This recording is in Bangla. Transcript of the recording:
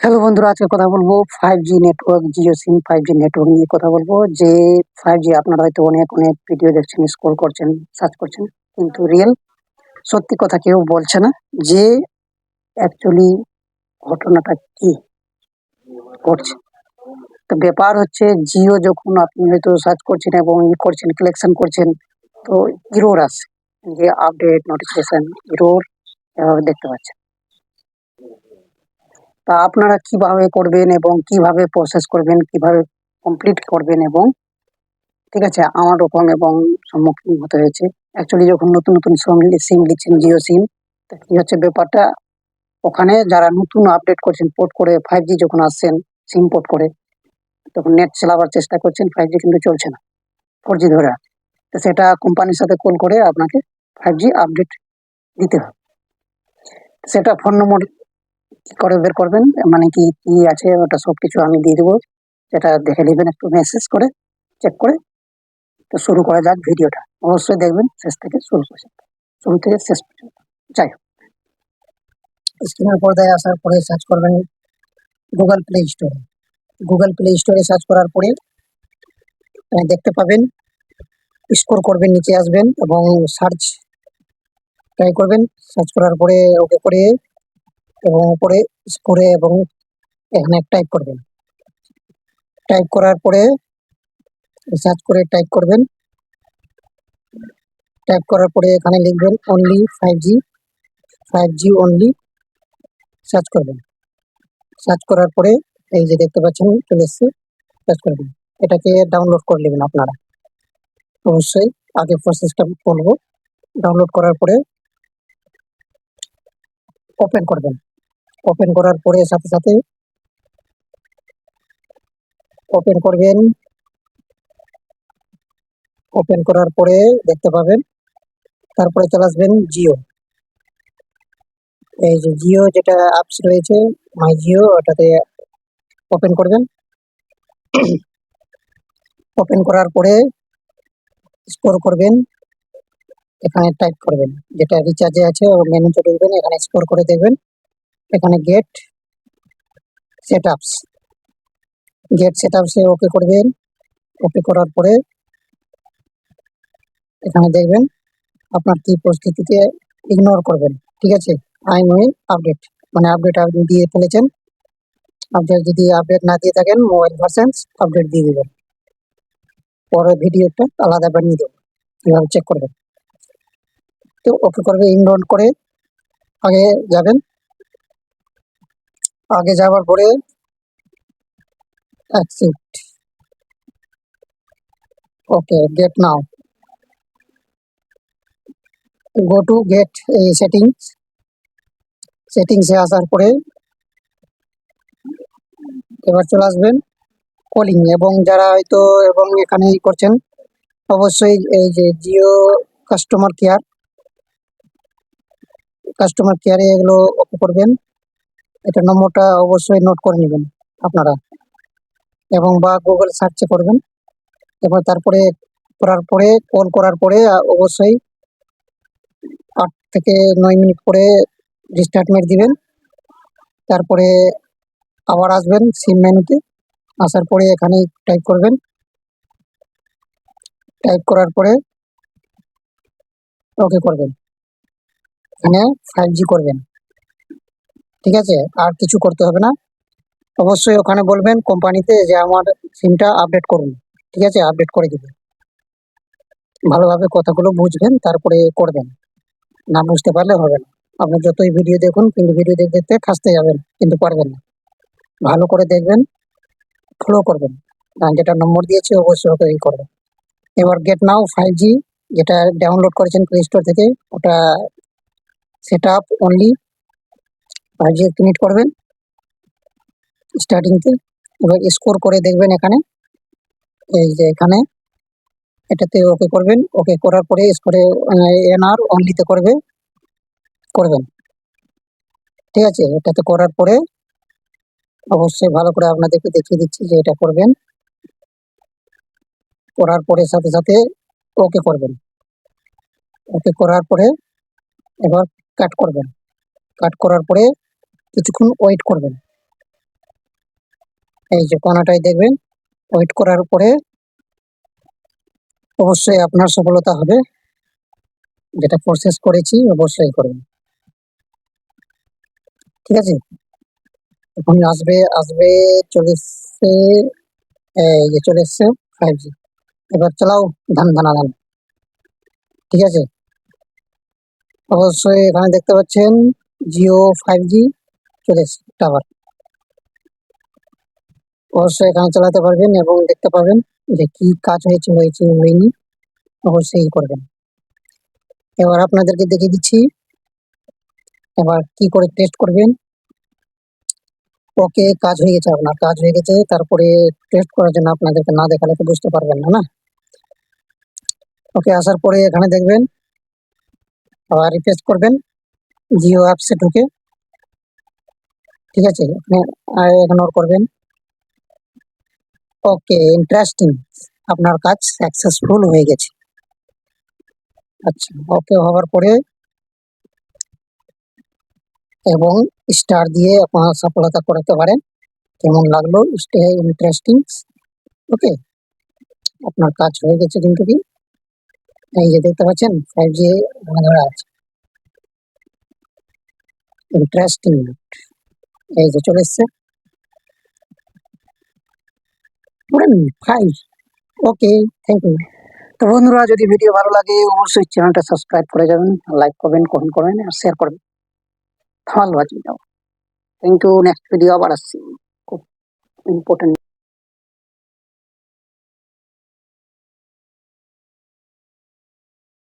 হ্যালো বন্ধুরা, আজকে কথা বলবো 5G নেটওয়ার্ক, জিও সিম 5G নেটওয়ার্ক নিয়ে কথা বলবো। যে 5G আপনারা হয়তো অনেক অনেক ভিডিও দেখছেন, স্ক্রল করছেন, সার্চ করছেন, কিন্তু রিয়েল সত্যি কথা কেউ বলছে না যে অ্যাকচুয়ালি ঘটনাটা কি ঘটছে। তো ব্যাপার হচ্ছে, জিও যখন আপনি হয়তো সার্চ করছেন এবং করছেন, কালেকশন করছেন, তো ইরোর আসে, যে আপডেট নোটিফিকেশন ইরোর এভাবে দেখতে পাচ্ছেন। তা আপনারা কিভাবে করবেন এবং কিভাবে প্রসেস করবেন, কিভাবে কমপ্লিট করবেন, এবং ঠিক আছে, আমার রকম এবং সম্মুখীন হতে হয়েছে। অ্যাকচুয়ালি যখন নতুন নতুন সিম দিচ্ছেন, জিও সিম, তা কি হচ্ছে ব্যাপারটা, ওখানে যারা নতুন আপডেট করছেন, পোর্ট করে 5G যখন আসছেন, সিম পোর্ট করে, তখন নেট চালাবার চেষ্টা করছেন, 5G কিন্তু চলছে না, 4G ধরে আছে। তো সেটা কোম্পানির সাথে কল করে আপনাকে 5G আপডেট দিতে হবে। সেটা ফোন নম্বর কি করে বের করবেন, মানে কি কি আছে ওটা সবকিছু আমি দিয়ে দেবো, সেটা দেখে নেবেন একটু মেসেজ করে, চেক করে। তো শুরু করা যাক ভিডিওটা। অবশ্যই দেখবেন শেষ থেকে শুরু পর্যন্ত, শুরু থেকে শেষ পর্যন্ত। যাই হোক, স্ক্রিনের পর্দায় আসার পরে সার্চ করবেন গুগল প্লে স্টোরে। গুগল প্লে স্টোরে সার্চ করার পরে দেখতে পাবেন, স্ক্রল করবেন, নিচে আসবেন এবং সার্চ ট্রাই করবেন। সার্চ করার পরে ওকে করে এবং উপরে করে এবং এখানে টাইপ করবেন। টাইপ করার পরে সার্চ করে টাইপ করবেন। টাইপ করার পরে এখানে লিখবেন only 5G, 5G only, search করবেন। সার্চ করার পরে এই যে দেখতে পাচ্ছেন চলে এসছে, সার্চ করবেন। এটাকে ডাউনলোড করে নেবেন আপনারা। অবশ্যই আগে প্রসেসটা বলবো। ডাউনলোড করার পরে ওপেন করবেন। ওপেন করার পরে সাথে সাথে ওপেন করবেন। ওপেন করার পরে দেখতে পাবেন, তারপরে চলে আসবেন জিও। এই যে জিও যেটা অ্যাপস রয়েছে, মাই জিও, ওটাতে ওপেন করবেন। ওপেন করার পরে স্ক্রল করবেন, এখানে টাইপ করবেন যেটা রিচার্জে আছে, ও মেনুতে ঢুকবেন, এখানে স্ক্রল করে দেখবেন এখানে গেট সেটআপস। গেট সেটআপসে ওকে করবেন। ওকে করার পরে এখানে দেখবেন আপনার কি পরিস্থিতিতে ইগনোর করবেন। ঠিক আছে, আই উইল আপডেট, মানে আপডেট আপনি দিয়ে ফেলেছেন। আপডেট যদি আপডেট না দিয়ে থাকেন, মোবাইল ভার্সেন্স আপডেট দিয়ে দেবেন। পরে ভিডিওটা আলাদা বানিয়ে দেবেন, কীভাবে চেক করবেন। তো ওকে করবে, ইগনোর করে আগে যাবেন। আগে যাওয়ার পরে accept, okay, get now, go to get settings. সেটিংসে আসার পরে এবার চলে আসবেন কলিং, এবং যারা হয়তো এবং এখানে করছেন, অবশ্যই এই যে জিও কাস্টমার কেয়ার, কাস্টমার কেয়ারে এগুলো ওকে করবেন। এটা নম্বরটা অবশ্যই নোট করে নেবেন আপনারা, এবং বা গুগল সার্চে করবেন। এবার তারপরে করার পরে কল করার পরে অবশ্যই 8 থেকে 9 মিনিট পরে রিস্টার্ট মেরে দিবেন। তারপরে আবার আসবেন সিম মেনুতে। আসার পরে এখানে টাইপ করবেন। টাইপ করার পরে ওকে করবেন, এখানে 5G করবেন। ঠিক আছে, আর কিছু করতে হবে না। অবশ্যই ওখানে বলবেন কোম্পানিতে যে আমার সিমটা আপডেট করুন। ঠিক আছে, আপডেট করে দিবেন। ভালোভাবে কথাগুলো বুঝবেন, তারপরে করবেন। না বুঝতে পারলে হবে না। আপনি যতই ভিডিও দেখুন, কিন্তু ভিডিও দেখতে দেখতে খাসতে যাবেন, কিন্তু পারবেন না। ভালো করে দেখবেন, ফলো করবেন। যেটা নম্বর দিয়েছি অবশ্যই ওকে করবেন। এবার গেট নাও 5G যেটা ডাউনলোড করেছেন প্লে স্টোর থেকে, ওটা set up only 5G click করবেন স্টার্টিংতে। এবার স্কোর করে দেখবেন এখানে, এই যে এখানে এটাতে ওকে করবেন। ওকে করার পরে স্কোরে এনআর অনলিতে করবেন। ঠিক আছে, এটাতে করার পরে অবশ্যই ভালো করে আপনাদেরকে দেখিয়ে দিচ্ছি যে এটা করবেন। করার পরে সাথে সাথে ওকে করবেন। ওকে করার পরে এবার কাট করবেন। কাট করার পরে কিছুক্ষণ ওয়েট করবেন। এই যে কোনাটায় দেখবেন, ওয়েট করার পরে অবশ্যই আপনার সফলতা হবে। যেটা প্রসেস করেছি অবশ্যই করবেন, ঠিক আছে? এখন আসবে আসবে, চলে এসছে, এই যে চলে এসছে 5G। এবার চালাও ধান ধানা ধান, ঠিক আছে? অবশ্যই এখানে দেখতে পাচ্ছেন জিও 5G চলে এসছে টাওয়ার। অবশ্যই এখানে চালাতে পারবেন এবং দেখতে পাবেন যে কি কাজ হয়েছে হয়েছে হয়নি, অবশ্যই করবেন। এবার আপনাদেরকে দেখিয়ে দিচ্ছি এবার কি করে টেস্ট করবেন। ওকে, কাজ হয়ে গেছে, আপনার কাজ হয়ে গেছে। তারপরে টেস্ট করার জন্য আপনাদেরকে না দেখালে তো বুঝতে পারবেন না, না? ওকে, আসার পরে এখানে দেখবেন, আবার রিফ্রেশ করবেন জিও অ্যাপসে ঢুকে, ঠিক আছে? ইগনোর করবেন। ওকে, ইন্টারেস্টিং, আপনার কাজ সাকসেসফুল হয়ে গেছে। আচ্ছা, ওকে হওয়ার পরে এবং স্টার দিয়ে আপনার সফলতা করতে পারেন। কেমন লাগলো? Stay interesting. ওকে, আপনার কাজ হয়ে গেছে কিন্তু কি, এই যে দেখতে পাচ্ছেন 5G ধরা আছে, ইন্টারেস্টিং, এই যে চলে এসছে 5। ওকে, থ্যাংক ইউ। তো বন্ধুরা, যদি ভিডিও ভালো লাগে অবশ্যই চ্যানেলটা সাবস্ক্রাইব করে যাবেন, লাইক করবেন, কমেন্ট করবেন আর শেয়ার করবেন। ধন্যবাদ। Thank you. নেক্সট ভিডিও আবার আসছি, খুব ইম্পর্টেন্ট